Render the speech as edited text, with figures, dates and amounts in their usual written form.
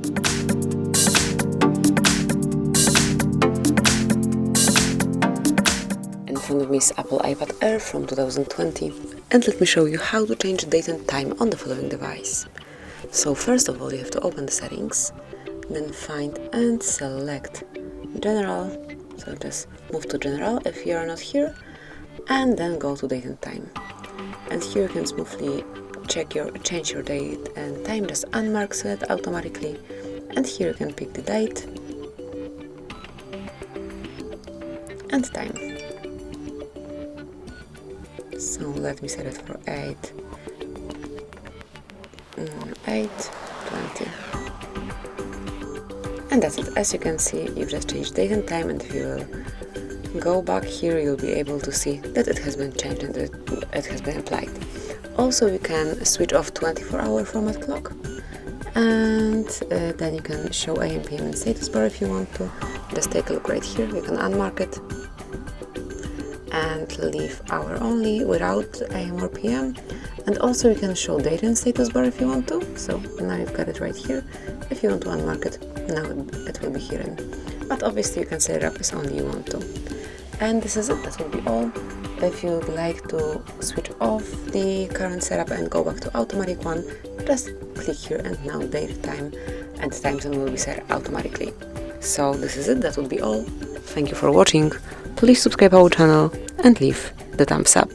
In front of me is Apple iPad Air from 2020, and let me show you how to change date and time on the following device. So first of all, you have to open the settings, then find and select General, so just move to General if you are not here, and then go to date and time. And here you can smoothly change your date and time, just unmark set automatically, and here you can pick the date and time. So let me set it for 8:20. And that's it. As you can see, you've just changed date and time, and if you will go back here, you'll be able to see that it has been changed and it has been applied. Also, you can switch off 24-hour format clock, and then you can show AM, PM and status bar if you want to. Just take a look right here. You can unmark it and leave hour only without AM or PM, and also you can show date and status bar if you want to. So now you've got it right here. If you want to unmark it, now it will be hidden, but obviously you can set it up as only you want to. And this is it. That will be all. If you would like to switch off the current setup and go back to automatic one, just click here, and now date, time and time zone will be set automatically. So this is it. That will be all. Thank you for watching. Please subscribe our channel and leave the thumbs up.